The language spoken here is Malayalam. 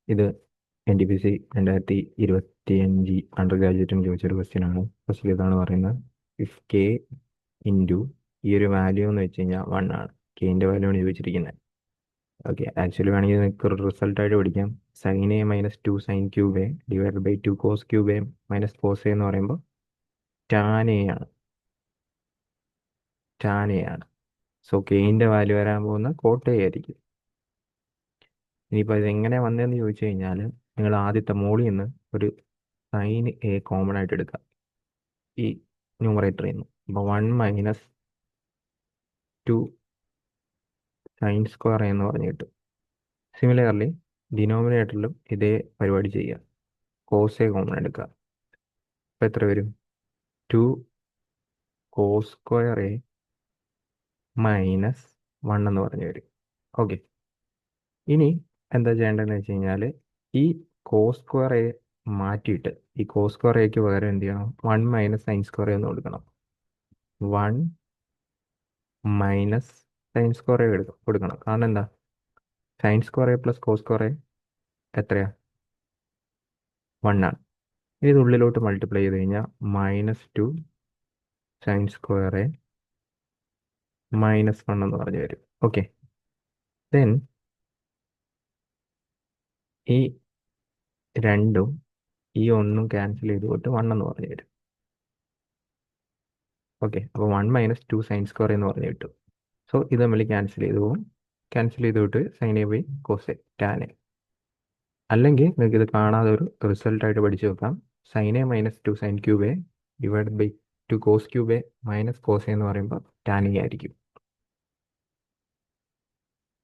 ഇത് NTPC 2025 അണ്ടർ ഗ്രാജുവേറ്റിന് ചോദിച്ചൊരു ക്വസ്റ്റ്യൻ ആണ്. ഫസ്റ്റ് ഇതാണ് പറയുന്നത്, ഇഫ് കെ ഇൻറ്റു ഈ ഒരു വാല്യൂ എന്ന് വെച്ച് കഴിഞ്ഞാൽ 1 ആണ്. കെൻ്റെ വാല്യൂ ആണ് ചോദിച്ചിരിക്കുന്നത്. ഓക്കെ, ആക്ച്വലി വേണമെങ്കിൽ നിങ്ങൾക്ക് ഒരു റിസൾട്ടായിട്ട് പഠിക്കാം. Sine A minus 2 sine cube A divide by 2 cos cube A minus cos A എന്ന് പറയുമ്പോൾ ടാൻ എ ആണ്. ടാൻ എ ആണ്. സോ കെയിൻ്റെ വാല്യൂ വരാൻ പോകുന്ന കോട്ട് എ ആയിരിക്കും. ഇനിയിപ്പോൾ ഇതെങ്ങനെ വന്നതെന്ന് ചോദിച്ചു കഴിഞ്ഞാൽ നിങ്ങൾ ആദ്യത്തെ മോളിൽ നിന്ന് ഒരു സൈൻ എ കോമൺ ആയിട്ട് എടുക്കുക ഈ ന്യൂമറേറ്ററിൽ നിന്ന്. അപ്പോൾ 1 മൈനസ് 2 സൈൻ സ്ക്വയർ എന്ന് പറഞ്ഞു കിട്ടും. സിമിലർലി ഡിനോമിനേറ്ററിലും ഇതേ പരിപാടി ചെയ്യുക. കോസ് എ കോമൺ എടുക്കുക. അപ്പോൾ എത്ര വരും? 2 കോസ് സ്ക്വയർ എ മൈനസ് 1 എന്ന് പറഞ്ഞു വരും. ഓക്കെ, ഇനി എന്താ ചെയ്യേണ്ടതെന്ന് വെച്ച് കഴിഞ്ഞാൽ ഈ കോസ് സ്ക്വയർ എ മാറ്റിയിട്ട് ഈ കോസ് സ്ക്വയർ എക്ക് പകരം എന്ത് ചെയ്യണം? 1 മൈനസ് സൈൻ സ്ക്വയർ എന്ന് കൊടുക്കണം. 1 മൈനസ് സൈൻ സ്ക്വയർ എ കൊടുക്കണം. കാരണം എന്താ? Sine square A plus cos square A എത്രയാ? 1 ആണ്. ഇത് ഉള്ളിലോട്ട് മൾട്ടിപ്ലൈ ചെയ്ത് കഴിഞ്ഞാൽ -2 സൈൻ സ്ക്വയർ എ -1 എന്ന് പറഞ്ഞു വരും. ഓക്കെ, ദെൻ ഈ രണ്ടും ഈ ഒന്നും ക്യാൻസൽ ചെയ്ത് പോയിട്ട് 1 എന്ന് പറഞ്ഞു വരും. ഓക്കെ, അപ്പോൾ 1 മൈനസ് 2 സൈൻ സ്ക്വയർ എന്ന് പറഞ്ഞു കിട്ടും. സോ ഇത് തമ്മിൽ ക്യാൻസൽ ചെയ്ത് പോകും. ക്യാൻസൽ ചെയ്ത് വിട്ട് sine a by cos a tan a. അല്ലെങ്കിൽ നിങ്ങൾക്ക് ഇത് കാണാതെ ഒരു റിസൾട്ടായിട്ട് പഠിച്ചു വെക്കാം. Sine A minus 2 sine cube A divide by 2 cos cube A minus cos A എന്ന് പറയുമ്പോൾ ടാൻ എ ആയിരിക്കും.